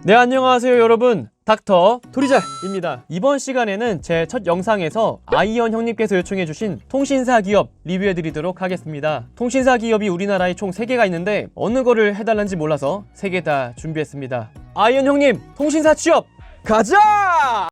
네, 안녕하세요 여러분, 닥터 토리잘입니다. 이번 시간에는 제 첫 영상에서 아이언 형님께서 요청해주신 통신사 기업 리뷰해드리도록 하겠습니다. 통신사 기업이 우리나라에 총 3개가 있는데 어느 거를 해달란지 몰라서 3개 다 준비했습니다. 아이언 형님, 통신사 취업 가자!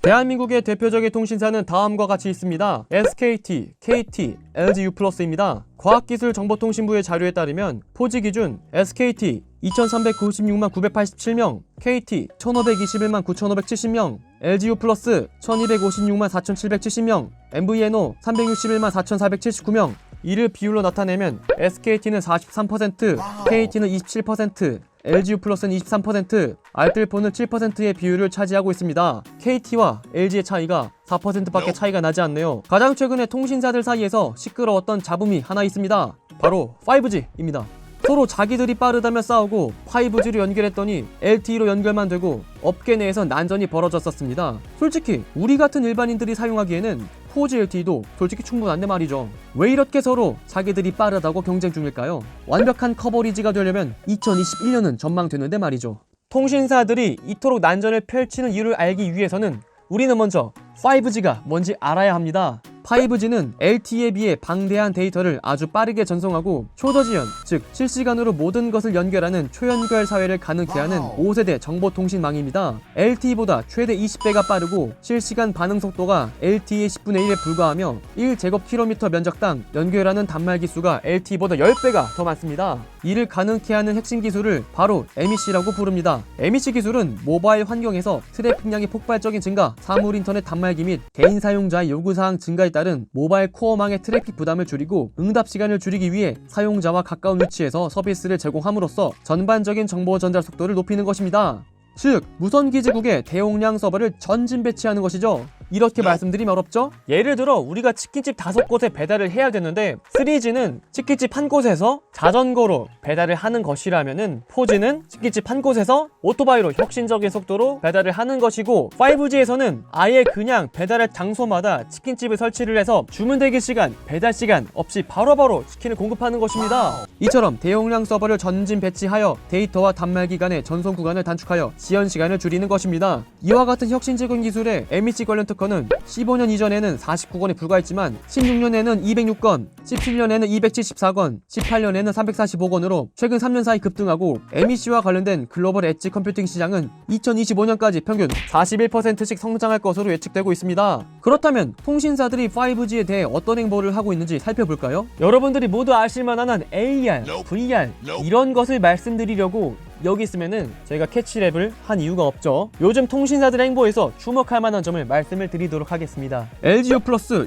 대한민국의 대표적인 통신사는 다음과 같이 있습니다. SKT, KT, LG U+입니다. 과학기술정보통신부의 자료에 따르면 포지 기준 SKT 2396만 987명, KT 1521만 9570명, LG U+, 1256만 4770명, MVNO 361만 4479명. 이를 비율로 나타내면 SKT는 43%, KT는 27%, LG U+는 23%, 알뜰폰은 7%의 비율을 차지하고 있습니다. KT와 LG의 차이가 4%밖에 차이가 나지 않네요. 가장 최근에 통신사들 사이에서 시끄러웠던 잡음이 하나 있습니다. 바로 5G입니다. 서로 자기들이 빠르다며 싸우고 5G로 연결했더니 LTE로 연결만 되고 업계 내에서 난전이 벌어졌었습니다. 솔직히 우리 같은 일반인들이 사용하기에는 4G LTE도 솔직히 충분한데 말이죠. 왜 이렇게 서로 자기들이 빠르다고 경쟁 중일까요? 완벽한 커버리지가 되려면 2021년은 전망되는데 말이죠. 통신사들이 이토록 난전을 펼치는 이유를 알기 위해서는 우리는 먼저 5G가 뭔지 알아야 합니다. 5G는 LTE에 비해 방대한 데이터를 아주 빠르게 전송하고 초저지연, 즉 실시간으로 모든 것을 연결하는 초연결 사회를 가능케 하는 5세대 정보통신망입니다. LTE보다 최대 20배가 빠르고 실시간 반응 속도가 LTE의 10분의 1에 불과하며 1제곱킬로미터 면적당 연결하는 단말기 수가 LTE보다 10배가 더 많습니다. 이를 가능케 하는 핵심 기술을 바로 MEC라고 부릅니다. MEC 기술은 모바일 환경에서 트래픽량의 폭발적인 증가, 사물 인터넷 단말기 및 개인 사용자의 요구사항 증가에 따른 모바일 코어망의 트래픽 부담을 줄이고 응답 시간을 줄이기 위해 사용자와 가까운 위치에서 서비스를 제공함으로써 전반적인 정보 전달 속도를 높이는 것입니다. 즉, 무선기지국에 대용량 서버를 전진 배치하는 것이죠. 이렇게 말씀드리면 어렵죠? 예를 들어 우리가 치킨집 5곳에 배달을 해야 되는데 3G는 치킨집 한 곳에서 자전거로 배달을 하는 것이라면은 4G는 치킨집 한 곳에서 오토바이로 혁신적인 속도로 배달을 하는 것이고 5G에서는 아예 그냥 배달할 장소마다 치킨집을 설치를 해서 주문 대기 시간, 배달 시간 없이 바로바로 치킨을 공급하는 것입니다. 이처럼 대용량 서버를 전진 배치하여 데이터와 단말기 간의 전송 구간을 단축하여 지연 시간을 줄이는 것입니다. 이와 같은 혁신적인 기술에 MEC 관련 특허는 15년 이전에는 49건에 불과했지만 16년에는 206건, 17년에는 274건, 18년에는 345건으로 최근 3년 사이 급등하고 MEC와 관련된 글로벌 엣지 컴퓨팅 시장은 2025년까지 평균 41%씩 성장할 것으로 예측되고 있습니다. 그렇다면 통신사들이 5G에 대해 어떤 행보를 하고 있는지 살펴볼까요? 여러분들이 모두 아실만한 AR, VR 이런 것을 말씀드리려고 여기 있으면은 제가 캐치랩을 한 이유가 없죠. 요즘 통신사들의 행보에서 주목할 만한 점을 말씀을 드리도록 하겠습니다. LG U+,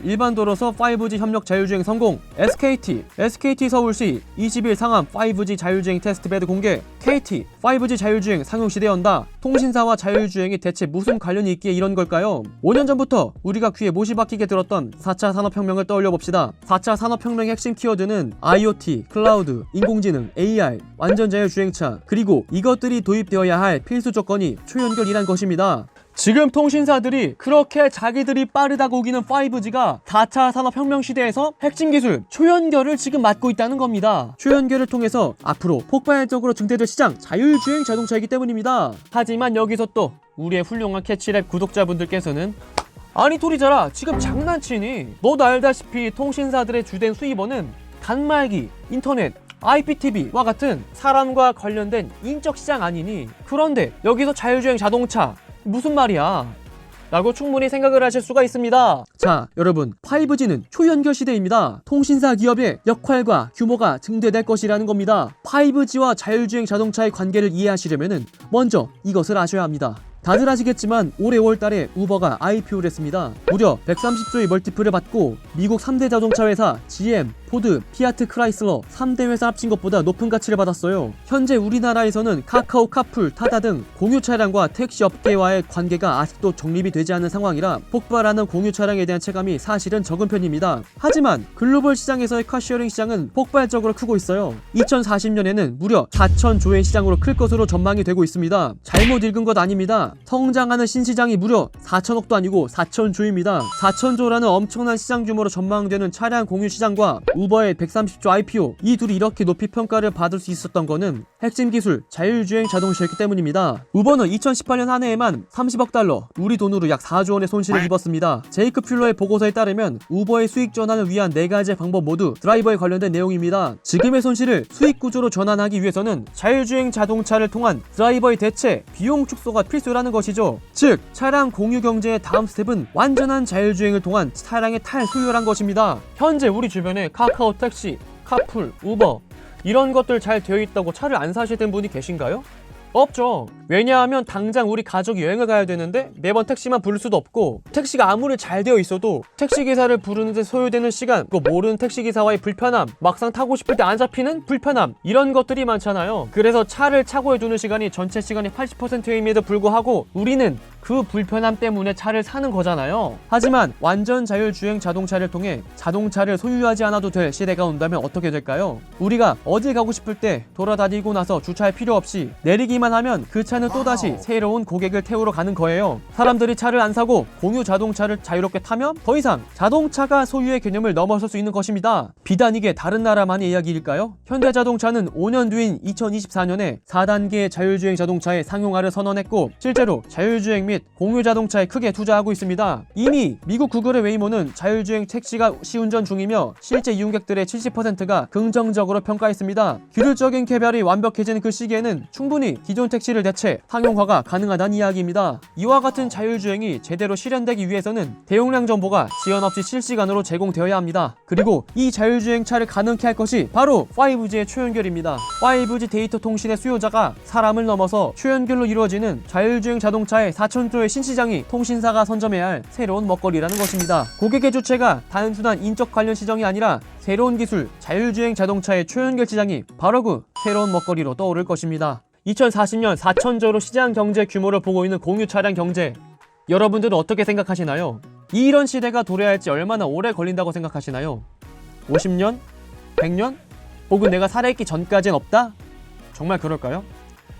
일반 도로서 5G 협력 자율주행 성공. SKT 서울시 20일 상암 5G 자율주행 테스트베드 공개. KT 5G 자율주행 상용 시대 연다. 통신사와 자율주행이 대체 무슨 관련이 있기에 이런 걸까요? 5년 전부터 우리가 귀에 못이 박히게 들었던 4차 산업혁명을 떠올려 봅시다. 4차 산업혁명의 핵심 키워드는 IoT, 클라우드, 인공지능, AR, 완전 자율주행차, 그리고 이것들이 도입되어야 할 필수 조건이 초연결이란 것입니다. 지금 통신사들이 그렇게 자기들이 빠르다고 우기는 5G가 4차 산업혁명 시대에서 핵심 기술 초연결을 지금 맡고 있다는 겁니다. 초연결을 통해서 앞으로 폭발적으로 증대될 시장 자율주행 자동차이기 때문입니다. 하지만 여기서 또 우리의 훌륭한 캐치랩 구독자분들께서는 아니 토리자라, 지금 장난치니? 너도 알다시피 통신사들의 주된 수입원은 단말기, 인터넷, IPTV와 같은 사람과 관련된 인적 시장 아니니? 그런데 여기서 자율주행 자동차 무슨 말이야? 라고 충분히 생각을 하실 수가 있습니다. 자, 여러분, 5G는 초연결 시대입니다. 통신사 기업의 역할과 규모가 증대될 것이라는 겁니다. 5G와 자율주행 자동차의 관계를 이해하시려면 먼저 이것을 아셔야 합니다. 다들 아시겠지만 올해 5월달에 우버가 IPO를 했습니다. 무려 130조의 멀티플을 받고 미국 3대 자동차 회사 GM, 포드, 피아트 크라이슬러 3대 회사 합친 것보다 높은 가치를 받았어요. 현재 우리나라에서는 카카오, 카풀, 타다 등 공유 차량과 택시 업계와의 관계가 아직도 정립이 되지 않은 상황이라 폭발하는 공유 차량에 대한 체감이 사실은 적은 편입니다. 하지만 글로벌 시장에서의 카시어링 시장은 폭발적으로 크고 있어요. 2040년에는 무려 4,000조의 시장으로 클 것으로 전망이 되고 있습니다. 잘못 읽은 것 아닙니다. 성장하는 신시장이 무려 4,000억도 아니고 4,000조입니다. 4,000조라는 엄청난 시장 규모로 전망되는 차량 공유 시장과 우버의 130조 IPO, 이 둘이 이렇게 높이 평가를 받을 수 있었던 거는 핵심 기술 자율주행 자동차였기 때문입니다. 우버는 2018년 한 해에만 30억 달러, 우리 돈으로 약 4조 원의 손실을 입었습니다. 제이크 퓰러의 보고서에 따르면 우버의 수익 전환을 위한 4가지의 방법 모두 드라이버에 관련된 내용입니다. 지금의 손실을 수익 구조로 전환하기 위해서는 자율주행 자동차를 통한 드라이버의 대체, 비용 축소가 필수라는 것이죠. 즉, 차량 공유 경제의 다음 스텝은 완전한 자율주행을 통한 차량의 탈소유라는 것입니다. 현재 우리 주변에 카카오 택시, 카풀, 우버 이런 것들 잘 되어 있다고 차를 안 사시는 분이 계신가요? 없죠. 왜냐하면 당장 우리 가족이 여행을 가야 되는데 매번 택시만 부를 수도 없고, 택시가 아무리 잘 되어 있어도 택시기사를 부르는데 소요되는 시간, 그 모르는 택시기사와의 불편함, 막상 타고 싶을 때 안 잡히는 불편함, 이런 것들이 많잖아요. 그래서 차를 차고해 두는 시간이 전체 시간의 80%임에도 불구하고 우리는 그 불편함 때문에 차를 사는 거잖아요. 하지만 완전 자율주행 자동차를 통해 자동차를 소유하지 않아도 될 시대가 온다면 어떻게 될까요? 우리가 어딜 가고 싶을 때 돌아다니고 나서 주차할 필요 없이 내리기만 하면 그 차는 또다시 새로운 고객을 태우러 가는 거예요. 사람들이 차를 안 사고 공유 자동차를 자유롭게 타면 더 이상 자동차가 소유의 개념을 넘어설 수 있는 것입니다. 비단 이게 다른 나라만의 이야기일까요? 현대자동차는 5년 뒤인 2024년에 4단계의 자율주행 자동차의 상용화를 선언했고, 실제로 자율주행 및 공유 자동차에 크게 투자하고 있습니다. 이미 미국 구글의 웨이모는 자율주행 택시가 시운전 중이며 실제 이용객들의 70%가 긍정적으로 평가했습니다. 기술적인 개발이 완벽해진 그 시기에는 충분히 기존 택시를 대체 상용화가 가능하다는 이야기입니다. 이와 같은 자율주행이 제대로 실현되기 위해서는 대용량 정보가 지연 없이 실시간으로 제공되어야 합니다. 그리고 이 자율주행차를 가능케 할 것이 바로 5G의 초연결입니다. 5G 데이터 통신의 수요자가 사람을 넘어서 초연결로 이루어지는 자율주행 자동차의 4,000조의 신시장이 통신사가 선점해야 할 새로운 먹거리라는 것입니다. 고객의 주체가 단순한 인적 관련 시장이 아니라 새로운 기술 자율주행 자동차의 초연결 시장이 바로 그 새로운 먹거리로 떠오를 것입니다. 2040년 4,000조로 시장 경제 규모를 보고 있는 공유 차량 경제, 여러분들은 어떻게 생각하시나요? 이런 시대가 도래할지 얼마나 오래 걸린다고 생각하시나요? 50년? 100년? 혹은 내가 살아있기 전까지는 없다? 정말 그럴까요?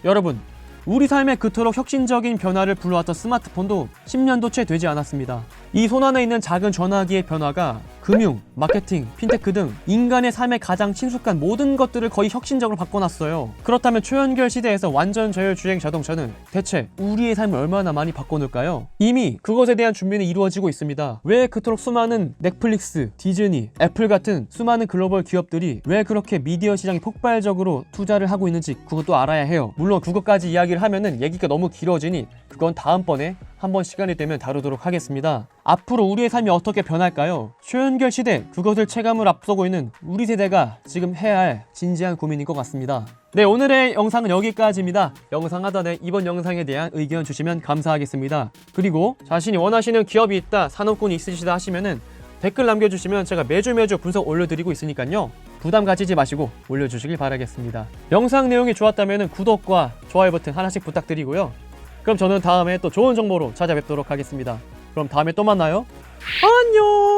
여러분, 우리 삶에 그토록 혁신적인 변화를 불러왔던 스마트폰도 10년도 채 되지 않았습니다. 이 손안에 있는 작은 전화기의 변화가 금융, 마케팅, 핀테크 등 인간의 삶에 가장 친숙한 모든 것들을 거의 혁신적으로 바꿔놨어요. 그렇다면 초연결 시대에서 완전 자율주행 자동차는 대체 우리의 삶을 얼마나 많이 바꿔놓을까요? 이미 그것에 대한 준비는 이루어지고 있습니다. 왜 그토록 수많은 넷플릭스, 디즈니, 애플 같은 수많은 글로벌 기업들이 왜 그렇게 미디어 시장에 폭발적으로 투자를 하고 있는지 그것도 알아야 해요. 물론 그것까지 이야기를 하면은 얘기가 너무 길어지니 그건 다음번에 한번 시간이 되면 다루도록 하겠습니다. 앞으로 우리의 삶이 어떻게 변할까요? 초연결 시대, 그것을 체감을 앞서고 있는 우리 세대가 지금 해야 할 진지한 고민인 것 같습니다. 네, 오늘의 영상은 여기까지입니다. 영상 하단에 이번 영상에 대한 의견 주시면 감사하겠습니다. 그리고 자신이 원하시는 기업이 있다, 산업군이 있으시다 하시면은 댓글 남겨주시면 제가 매주 분석 올려드리고 있으니까요. 부담 가지지 마시고 올려주시길 바라겠습니다. 영상 내용이 좋았다면 구독과 좋아요 버튼 하나씩 부탁드리고요. 그럼 저는 다음에 또 좋은 정보로 찾아뵙도록 하겠습니다. 그럼 다음에 또 만나요. 안녕!